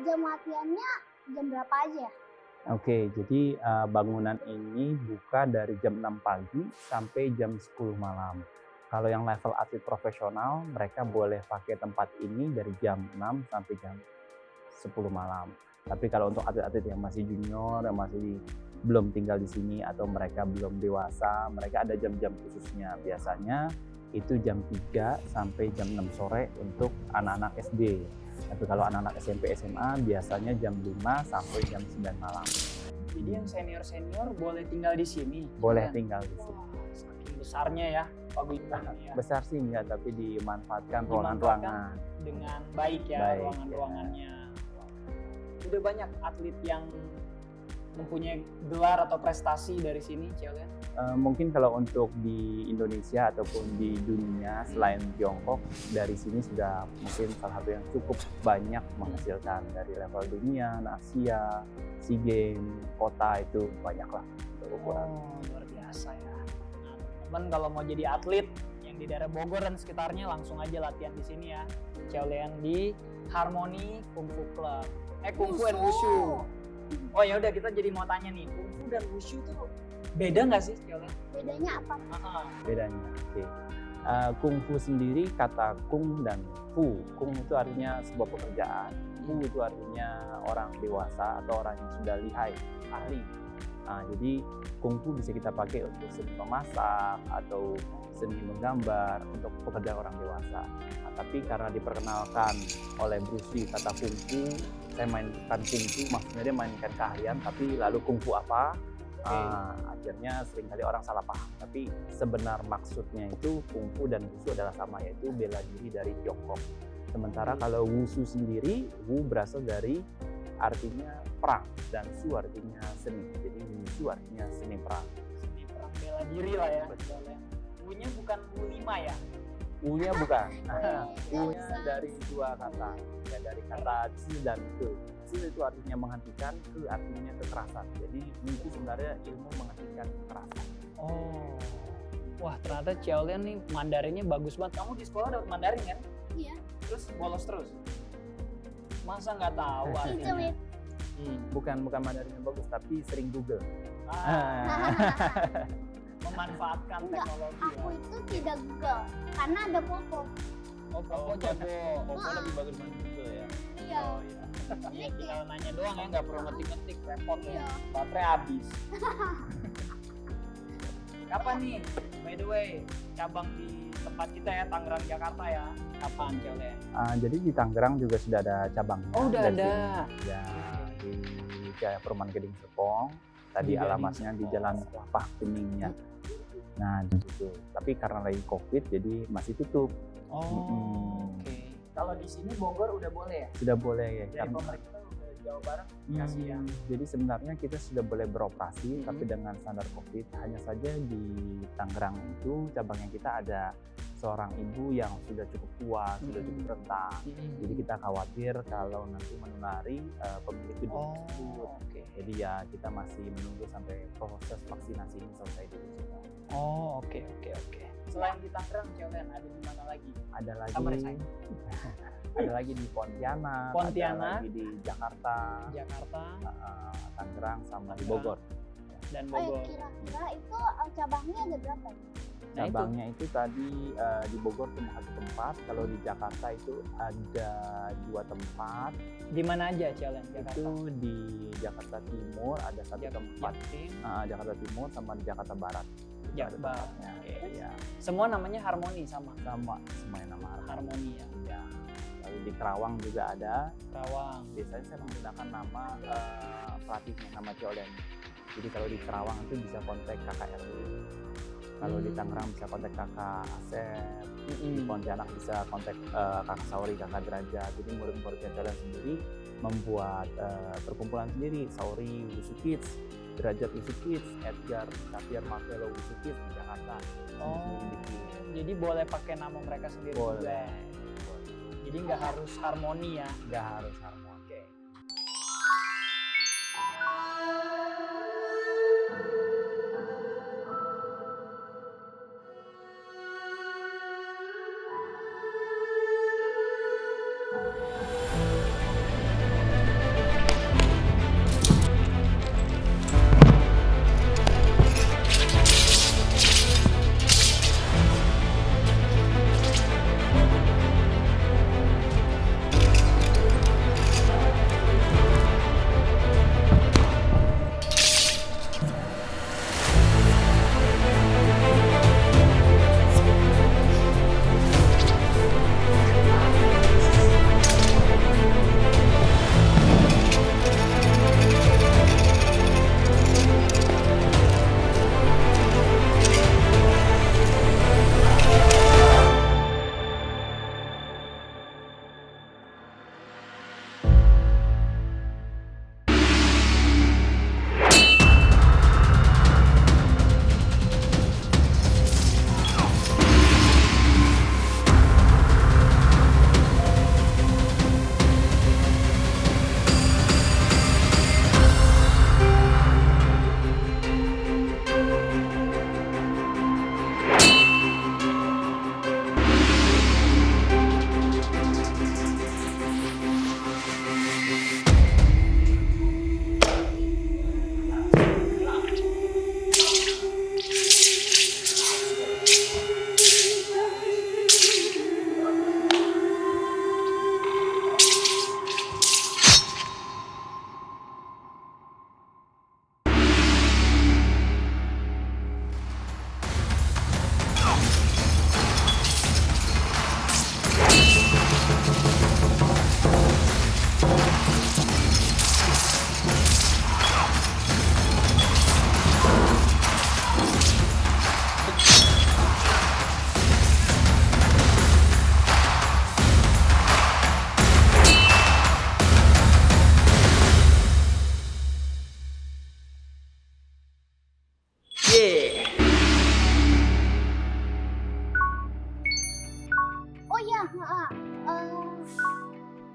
jam latihannya jam berapa aja ya? Oke, jadi bangunan ini buka dari jam 6 pagi sampai jam 10 malam. Kalau yang level atlet profesional, mereka boleh pakai tempat ini dari jam 6 sampai jam 10 malam. Tapi kalau untuk atlet-atlet yang masih junior, yang masih belum tinggal di sini atau mereka belum dewasa, mereka ada jam-jam khususnya. Biasanya itu jam 3 sampai jam 6 sore untuk anak-anak SD. Tapi kalau anak-anak SMP, SMA biasanya jam 5 sampai jam 9 malam. Jadi yang senior-senior boleh tinggal di sini? Boleh Kan? tinggal di sini. Wah, saking besarnya ya paguyuban ini ya. Besar sih enggak, tapi dimanfaatkan Dimanfaatkan ruangan-ruangan. dengan baik ya Baik, ruangan-ruangannya. Udah banyak atlet yang mempunyai gelar atau prestasi dari sini, Ciolian? Mungkin kalau untuk di Indonesia ataupun di dunia selain Tiongkok, dari sini sudah mungkin salah satu yang cukup banyak menghasilkan dari level dunia, Asia, SEA Games, kota itu banyak lah untuk ukuran. Oh, luar biasa ya. Nah, teman kalau mau jadi atlet yang di daerah Bogor dan sekitarnya langsung aja latihan di sini ya. Ciolian di Harmony Kung Fu Club. Kung Fu and Wushu. Oh ya udah, kita jadi mau tanya nih, Kung Fu dan Wushu tuh beda nggak sih, Ciolian? Bedanya apa? Bedanya, oke. Kung Fu sendiri kata Kung dan Fu. Kung itu artinya sebuah pekerjaan. Fu itu artinya orang dewasa atau orang yang sudah lihai, ahli. Jadi Kung Fu bisa kita pakai untuk seni memasak atau seni menggambar untuk pekerjaan orang dewasa. Tapi karena diperkenalkan oleh Bruce Lee kata Kung Fu, saya mainkan Kung Fu, maksudnya dia mainkan keahlian, tapi lalu Kung Fu apa? Akhirnya seringkali orang salah paham. Tapi sebenar maksudnya itu Kung Fu dan Wushu adalah sama, yaitu bela diri dari Tiongkok. Sementara kalau Wushu sendiri, Wu berasal dari artinya perang dan Shu artinya seni. Jadi Wushu artinya seni perang. Seni perang bela diri lah ya. Wu-nya bukan Wu 5 ya? U-nya bukan. U-nya dari dua kata. Ya, dari kata Ci dan Ke. Ci itu artinya menghentikan, Ke artinya kekerasan. Jadi itu sebenarnya ilmu menghentikan kekerasan. Oh. Wah, ternyata Ciolian nih Mandarinnya bagus banget. Kamu di sekolah dapat Mandarin kan? Iya. Terus bolos terus? Masa nggak tahu Itu artinya? ya. Bukan Mandarin yang bagus, tapi sering Google. Memanfaatkan Enggak, teknologi aku ya. itu tidak Google karena ada Popo. Oh, Popo jago. Popo lebih bagus main Google ya. Iya. Oh iya. Iya, tinggal nanya doang ya, nggak perlu ngetik-ngetik, repot ya. Iya. Baterai habis. Kapan nih? By the way, cabang di tempat kita ya, Tangerang, Jakarta ya. Kapan, Ciolian? Jadi di Tangerang juga sudah ada cabang. Oh, udah dari ada. sini. Ya, di Perumahan Gedung Serpong. Tadi Di Gading alamatnya di Serpong. Jalan Kelapa Kuningnya. Nah, di situ. Tapi karena lagi COVID, jadi masih tutup. Oh, oke. Kalau di sini Bogor udah boleh ya? Sudah boleh ya. Dari pemerintah udah Jawa Barat kasih ya. Jadi sebenarnya kita sudah boleh beroperasi, tapi dengan standar COVID. Hanya saja di Tangerang itu cabangnya kita ada seorang ibu yang sudah cukup tua, sudah cukup renta. Jadi kita khawatir kalau nanti menulari pemilik gedung tersebut. Oke. Jadi ya kita masih menunggu sampai proses vaksinasi ini selesai dulu. Oh, oke. Selain di Tangerang, Ciolian ada di mana lagi? Ada lagi, Sabar, Say. ada lagi di Pontianak, Pontianak. ada lagi di Jakarta, Jakarta Tangerang, sama di Bogor. dan Oh ya, Bogor. kira-kira itu cabangnya ada berapa? Nah, Cabangnya itu tadi di Bogor cuma satu tempat, kalau di Jakarta itu ada 2 tempat. Di mana aja, Ciolian? Jakarta. Itu di Jakarta Timur ada satu tempat, Jatim, Jakarta Timur sama di Jakarta Barat. Itu ada Jakbar. tempatnya. Oke. Iya, Semua namanya Harmoni sama. sama semuanya nama Harmoni ya. Iya. Lalu di Kerawang juga ada. Karawang. Biasanya saya menggunakan nama pelatihnya, nama Ciolian. Jadi kalau di Kerawang itu bisa kontak kakak RW. Kalau di Tangerang bisa kontak kakak Asep. Di Pontianak bisa kontak kakak Sauri, kakak Derajat. Jadi murid-murid Ciolian sendiri membuat perkumpulan sendiri, Sauri Wushu Kids, Derajat Wushu Kids, Edgar Xavier Marcelo Wushu Kids di Jakarta. Oh, jadi boleh pakai nama mereka sendiri Boleh. juga. Jadi nggak harus Harmoni ya. Nggak harus harmoni. Oke.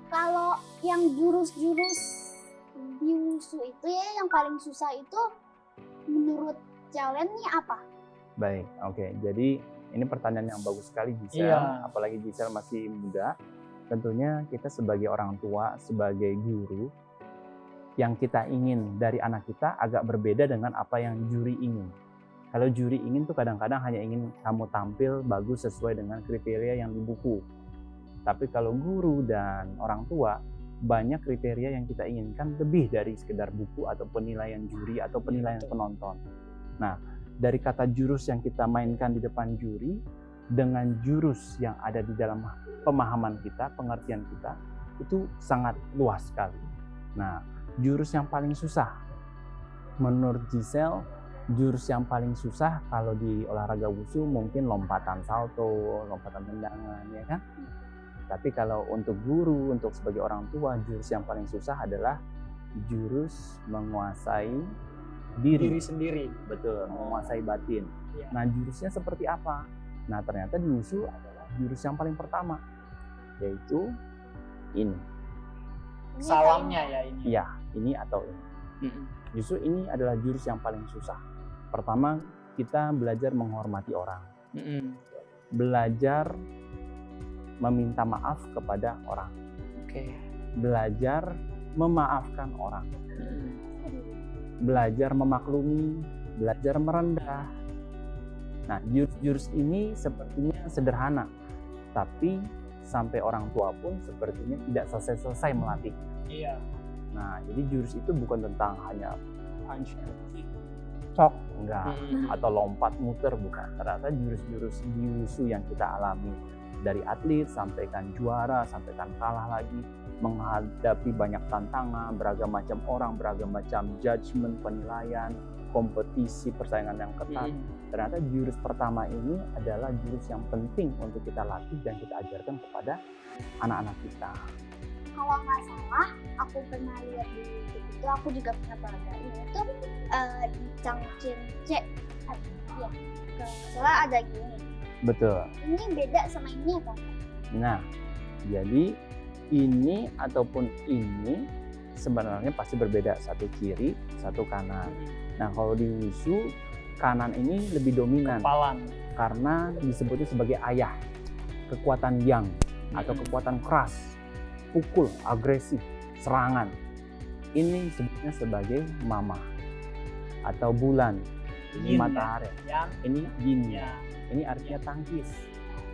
kalau yang jurus-jurus di wushu itu ya yang paling susah itu menurut Xiaolian nih apa? Baik, oke. Jadi ini pertanyaan yang bagus sekali Gisel, Iya. apalagi Gisel masih muda. Tentunya kita sebagai orang tua, sebagai guru, yang kita ingin dari anak kita agak berbeda dengan apa yang juri ingin. Kalau juri ingin tuh kadang-kadang hanya ingin kamu tampil bagus sesuai dengan kriteria yang di buku. Tapi kalau guru dan orang tua, banyak kriteria yang kita inginkan lebih dari sekedar buku atau penilaian juri atau penilaian penonton. Nah, dari kata jurus yang kita mainkan di depan juri dengan jurus yang ada di dalam pemahaman kita, pengertian kita, itu sangat luas sekali. Nah, jurus yang paling susah menurut Gisel, jurus yang paling susah kalau di olahraga wushu mungkin lompatan salto, lompatan tendangan, ya kan? Tapi kalau untuk guru, untuk sebagai orang tua, jurus yang paling susah adalah jurus menguasai Diri sendiri. Betul, menguasai batin. Iya. Nah, jurusnya seperti apa? Nah, ternyata di wushu adalah jurus yang paling pertama, yaitu ini. Ini Salamnya ya ini. Iya, ini atau ini. Justru ini adalah jurus yang paling susah. Pertama, kita belajar menghormati orang. Belajar meminta maaf kepada orang. Oke. Belajar memaafkan orang. Belajar memaklumi, belajar merendah. Nah, jurus-jurus ini sepertinya sederhana, tapi sampai orang tua pun sepertinya tidak selesai-selesai melatih. Iya. Nah, jadi jurus itu bukan tentang hanya Punch and kick. cok, enggak, atau lompat muter, bukan. Ternyata jurus-jurus di wushu yang kita alami dari atlet, sampaikan juara, sampaikan kalah lagi, menghadapi banyak tantangan, beragam macam orang, beragam macam judgement, penilaian, kompetisi, persaingan yang ketat. Ternyata jurus pertama ini adalah jurus yang penting untuk kita latih dan kita ajarkan kepada anak-anak kita. Kalau nggak salah, aku pernah lihat di YouTube itu, aku juga pernah pelajari itu di Changchin C. Ya, kalau nggak salah ada gini. Betul. Ini beda sama ini apa? Nah, jadi ini ataupun ini sebenarnya pasti berbeda, satu kiri, satu kanan. Nah, kalau di wushu kanan ini lebih dominan Kepalan. karena disebutnya sebagai ayah, kekuatan yang atau kekuatan keras, pukul, agresif, serangan. Ini sebutnya sebagai mama atau bulan, ini Yin, matahari, Yang ini yin ya. ya. Ini artinya tangkis.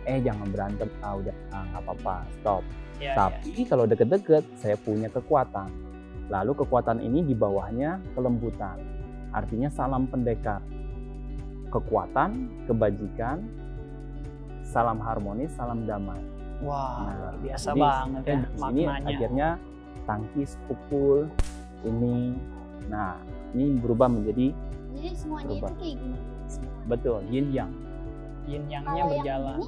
Jangan berantem, udah nggak apa-apa, stop. Ya, Tapi kalau deket-deket, saya punya kekuatan. Lalu kekuatan ini di bawahnya kelembutan. Artinya salam pendekar. Kekuatan, kebajikan, salam harmonis, salam damai. Wah, Nah, luar biasa jadi banget ya di sini maknanya. akhirnya tangkis, pukul, ini. Nah, ini berubah menjadi Jadi semuanya Berubah. itu kayak gini. Semua. betul, yin yang. Yin Yang-nya Kalau yang berjalan. ini,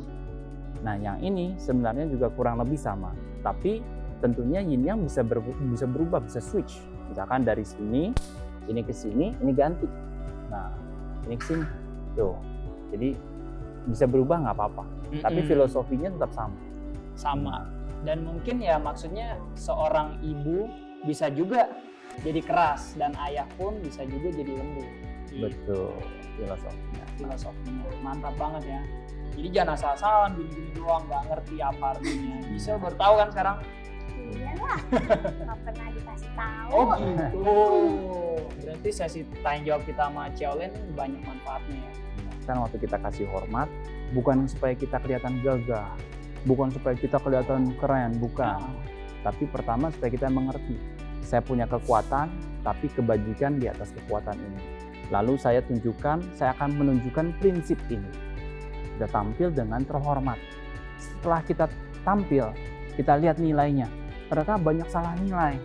Nah, yang ini sebenarnya juga kurang lebih sama. Tapi tentunya yin yang bisa berubah, bisa switch. Misalkan dari sini, ini ke sini, ini ganti. Nah, ini ke sini. Tuh. Jadi bisa berubah nggak apa-apa. Tapi filosofinya tetap sama. Sama. Dan mungkin ya maksudnya seorang ibu bisa juga jadi keras dan ayah pun bisa juga jadi lembut. Betul, filosofinya. Filosofinya mantap banget ya. Jadi jangan asal-asalan gini-gini doang, nggak ngerti apa artinya. Gisel baru tahu kan sekarang? iya lah. Nggak pernah dikasih tahu. Oh gitu. Berarti sesi tanya jawab kita sama Xiaolian banyak manfaatnya ya. Kan waktu kita kasih hormat, bukan supaya kita kelihatan gagah, bukan supaya kita kelihatan keren, bukan. Tapi pertama supaya kita mengerti, saya punya kekuatan, tapi kebajikan di atas kekuatan ini. Lalu saya akan menunjukkan prinsip ini. Kita tampil dengan terhormat. Setelah kita tampil, kita lihat nilainya. Ternyata banyak salah nilai.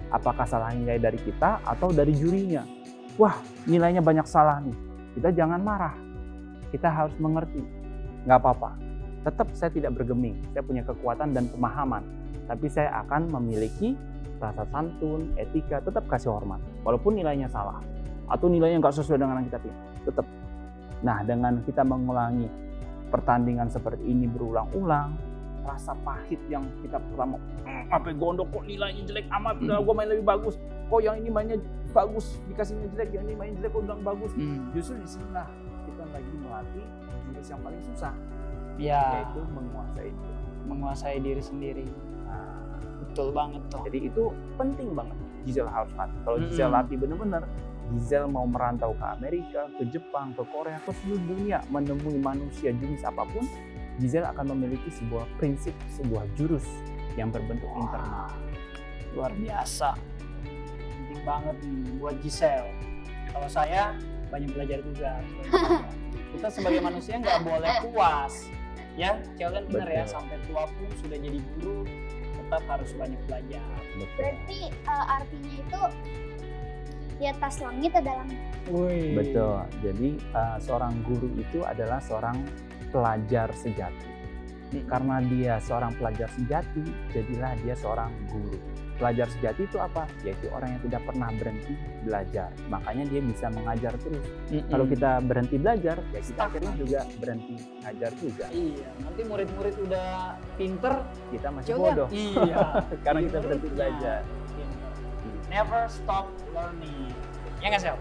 Apakah salah nilai dari kita atau dari jurinya? Wah, nilainya banyak salah nih. Kita jangan marah. Kita harus mengerti. Nggak apa-apa. Tetap saya tidak bergeming. Saya punya kekuatan dan pemahaman. Tapi saya akan memiliki rasa santun, etika, tetap kasih hormat. Walaupun nilainya salah. Atau nilainya nggak sesuai dengan yang kita pilih. Tetap. Nah, dengan kita mengulangi pertandingan seperti ini berulang-ulang, rasa pahit yang kita pertama apa gondok kok nilainya jelek amat, udah gue main lebih bagus, kok yang ini mainnya bagus dikasihnya jelek, yang ini main jelek kok bilang bagus. Justru di sini lah kita lagi melatih jurus yang paling susah, yaitu menguasai diri sendiri. Nah, Betul banget tuh. jadi itu penting banget Giselle harus latih. Kalau Giselle latih bener-bener, Giselle mau merantau ke Amerika, ke Jepang, ke Korea, ke seluruh dunia menemui manusia jenis apapun, Giselle akan memiliki sebuah prinsip, sebuah jurus yang berbentuk internal. Luar biasa. Penting banget nih buat Giselle. Kalau saya banyak belajar juga. Kita sebagai manusia nggak boleh puas. Ya, Ciaulian benar ya, Betul. sampai tua pun sudah jadi guru, tetap harus banyak belajar. Betul. Berarti artinya itu di atas langit ada langit. Wih. Betul. Jadi seorang guru itu adalah seorang pelajar sejati. Karena dia seorang pelajar sejati, jadilah dia seorang guru. Pelajar sejati itu apa? Yaitu orang yang tidak pernah berhenti belajar. Makanya dia bisa mengajar terus. Kalau kita berhenti belajar, ya kita akhirnya juga berhenti ngajar juga. Iya, nanti murid-murid udah pinter, Kita masih Ciaulian. bodoh. Iya. Karena kita berhenti Muridnya belajar. pinter. Never stop learning. Ya nggak, Sel?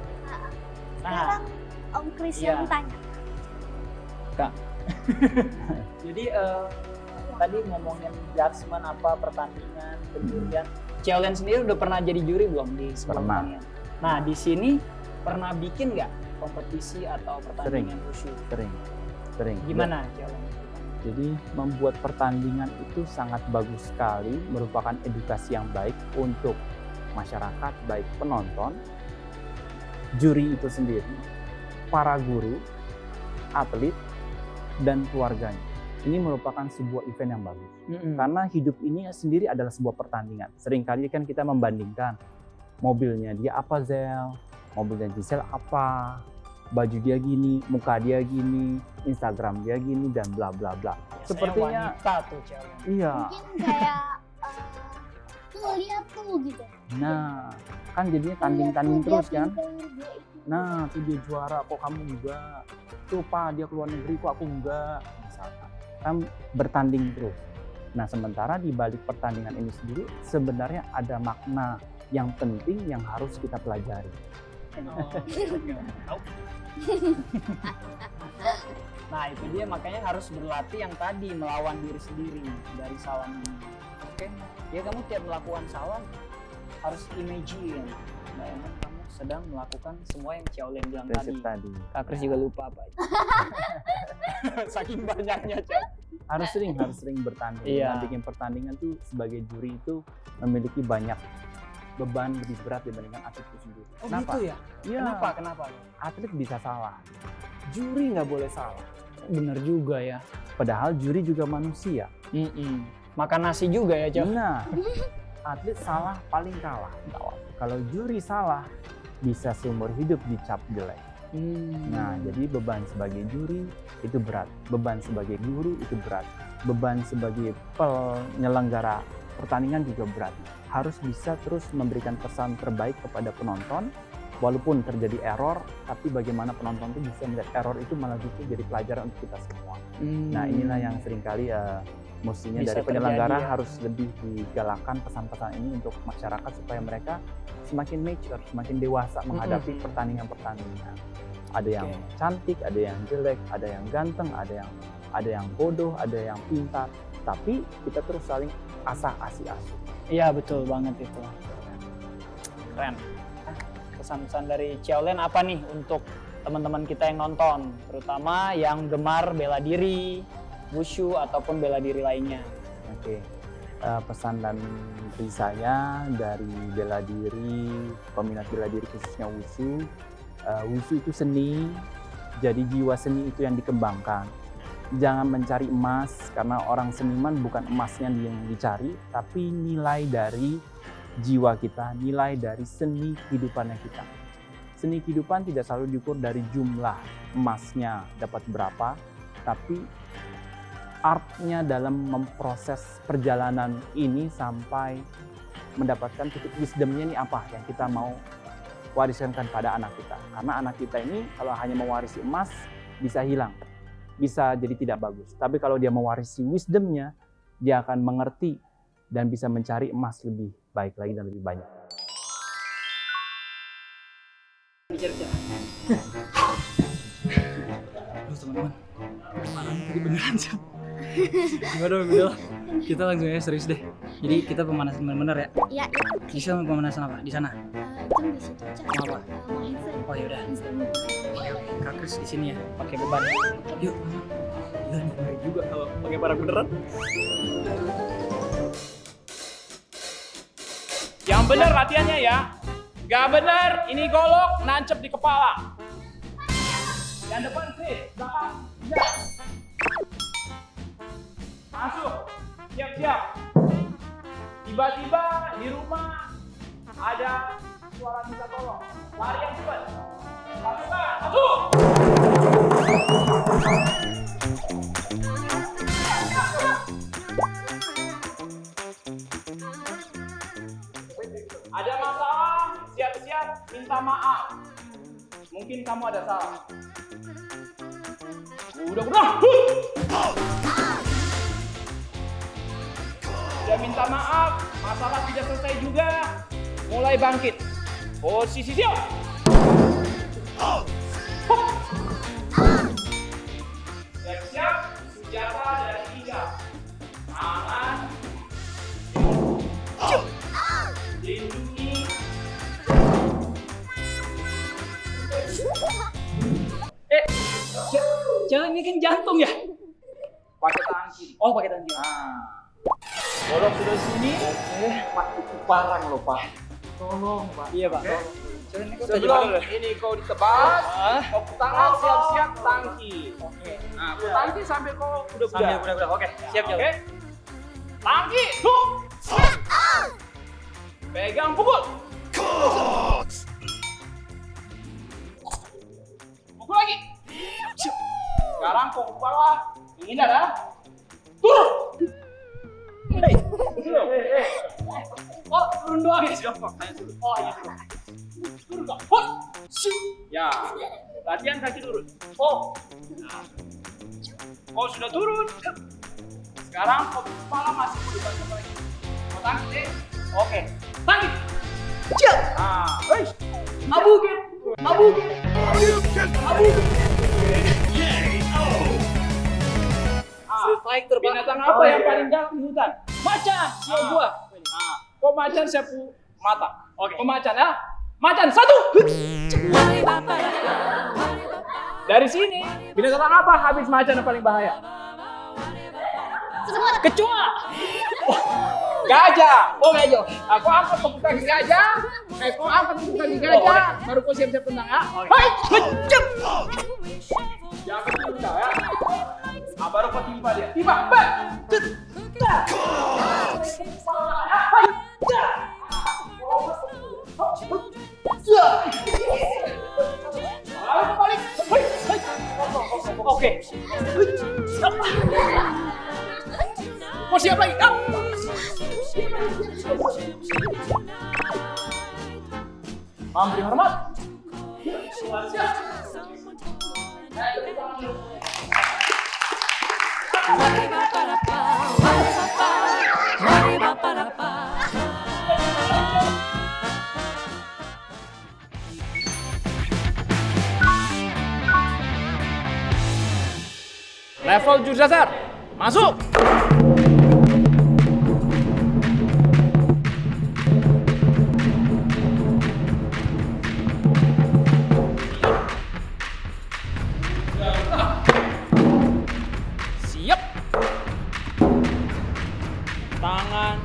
Nah, Sekarang Om Chris Iya. yang tanya. jadi tadi ngomongin judgement apa pertandingan, penjurian. Ciaulian sendiri udah pernah jadi juri belum di sebuah Pernah. pertandingan? Nah, di sini pernah bikin nggak kompetisi atau pertandingan wushu? Sering. Gimana, Ciaulian? Jadi membuat pertandingan itu sangat bagus sekali, merupakan edukasi yang baik untuk masyarakat, baik penonton, juri itu sendiri, para guru, atlet, dan keluarganya. Ini merupakan sebuah event yang bagus. Karena hidup ini sendiri adalah sebuah pertandingan. Seringkali kan kita membandingkan mobilnya dia apa Zel, mobilnya Giselle apa, baju dia gini, muka dia gini, Instagram dia gini, dan bla bla bla. Biasanya Sepertinya wanita tuh, Ciaulian. iya. Mungkin kayak tuh lihat tuh gitu. Nah, kan jadinya tanding-tanding terus kan. Nah, tuh dia juara, kok kamu enggak? Tuh Pak, dia keluar negeri, kok aku enggak? Misalkan. Kan bertanding terus. Nah, sementara di balik pertandingan ini sendiri, sebenarnya ada makna yang penting yang harus kita pelajari. Tahu. Nah, itu dia makanya harus berlatih yang tadi, melawan diri sendiri dari salam ini. Oke, ya kamu tiap melakukan salam harus imagine, bayangkan kamu sedang melakukan semua yang Ciaulian bilang Prinsip tadi. tadi. Kak Kris juga lupa apa itu. Saking banyaknya, Ciau. Harus sering bertanding. Iya. Nah, bikin pertandingan tuh sebagai juri itu memiliki banyak beban lebih berat dibandingkan atlet itu sendiri. Oh Kenapa? gitu ya? Iya. Kenapa? Atlet bisa salah. Juri nggak boleh salah. Bener juga ya. Padahal juri juga manusia. Makan nasi juga ya, Ciau. Nah, atlet salah paling kalah. Kalau juri salah, bisa seumur hidup dicap jelek. Nah, jadi beban sebagai juri itu berat. Beban sebagai guru itu berat. Beban sebagai penyelenggara pertandingan juga berat. Harus bisa terus memberikan pesan terbaik kepada penonton. Walaupun terjadi error, tapi bagaimana penonton itu bisa melihat error itu malah justru jadi pelajaran untuk kita semua. Nah, inilah yang seringkali mestinya Bisa dari penyelenggara terjadi, ya. harus lebih digalakkan pesan-pesan ini untuk masyarakat supaya mereka semakin mature, semakin dewasa menghadapi pertandingan-pertandingan. Ada yang cantik, ada yang jelek, ada yang ganteng, ada yang bodoh, ada yang pintar. Tapi kita terus saling asah-asih asuh. Iya, betul banget itu. Keren. Pesan-pesan dari Ciaulian apa nih untuk teman-teman kita yang nonton, terutama yang gemar bela diri, wushu ataupun bela diri lainnya? Oke. Pesan dan dari saya dari bela diri, peminat bela diri khususnya wushu. Wushu itu seni, jadi jiwa seni itu yang dikembangkan. Jangan mencari emas, karena orang seniman bukan emasnya yang dicari, tapi nilai dari jiwa kita, nilai dari seni kehidupannya kita. Seni kehidupan tidak selalu diukur dari jumlah emasnya dapat berapa, tapi artnya dalam memproses perjalanan ini sampai mendapatkan titik wisdomnya ini apa yang kita mau wariskan pada anak kita. Karena anak kita ini kalau hanya mewarisi emas bisa hilang, bisa jadi tidak bagus. Tapi kalau dia mewarisi wisdomnya, dia akan mengerti dan bisa mencari emas lebih baik lagi dan lebih banyak. Aduh teman-teman, parahnya tadi beneran sih. Gimana Bel? Kita langsung aja serius deh. Jadi kita pemanasan bener-bener ya. Iya, iya. Bisa pemanasan apa? Di sana? Jam di situ aja. Mau apa? Main sering. Oh yaudah. Instrumen. Kak Kris di sini ya, pakai beban. Yuk. Gila nih, ngeri juga kalau pakai barang beneran. Yang benar latihannya ya. Gak benar, ini golok nancep di kepala. Yang depan sih, belakang. Ya. Masuk. Siap-siap. Tiba-tiba di rumah ada suara minta tolong. Lari yang cepat. Masukkan. Masuk. Ada masalah, siap-siap minta maaf. Mungkin kamu ada salah. Udah. Sudah minta maaf, masalah tidak selesai juga. Mulai bangkit. Posisi siap. Siap-siap, senjata dan hinggap. Tangan. Lindungi. Jangan ini kan jantung ya? Pakai tangan kiri. Oh pakai tangan kiri. Nah. Golok sudah sini. Pak, itu parang loh Pak. Tolong Pak. Iya Pak. Jangan ini kok Sebelum ini kau ditebas, kau tangan siap-siap tangki. Oke. Nah, kau tangki sambil kau udah Sambil udah. Oke, siap Oke. Tangki, tuh. Pegang pukul. Pukul lagi. Sekarang kau ke bawah. Ini ada. Turun. Oh, turun doang ya? Oh iya. Turun kau. Hut. Ya. Latihan kaki turun. Oh. Nah. Kau sudah turun. Sekarang kau kepala masih mau dibantu lagi. Kau tangkis deh. Oke. Tangkis. Siap. Nah. Mabukin. Striker Binatang apa yang paling galak di hutan? Macan. Siap gua. Nah, kau macan sapu mata. Oke. Kau macan ya. Macan satu. Dari sini, binatang apa habis macan yang paling bahaya? Kecoa. Gajah. Oh gajah. Aku angkat tepuk kaki gajah. Kau angkat tepuk kaki gajah. Baru kau siap-siap tendang ya. Hai. Kejep. Jangan kecil ya. Nah, baru kau timpa dia. Timpa. Hai. Lalu balik. Oke. Mau siap lagi? Memberi hormat. Siap. Level jurus dasar. Masuk. Siap. Tangan.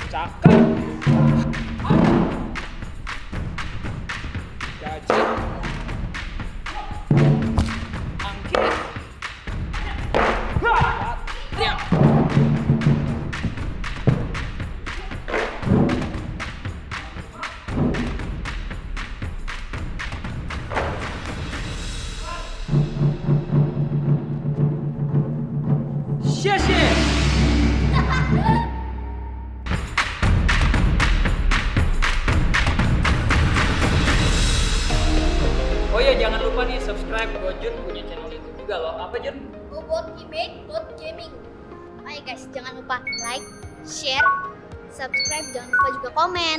Cakar. Gaji. Angkit. Tiap. Xie. lupa nih subscribe Gojun punya channel YouTube juga loh. Apa Jun? Gaming. Ayo guys, jangan lupa like, share, subscribe, jangan lupa juga komen.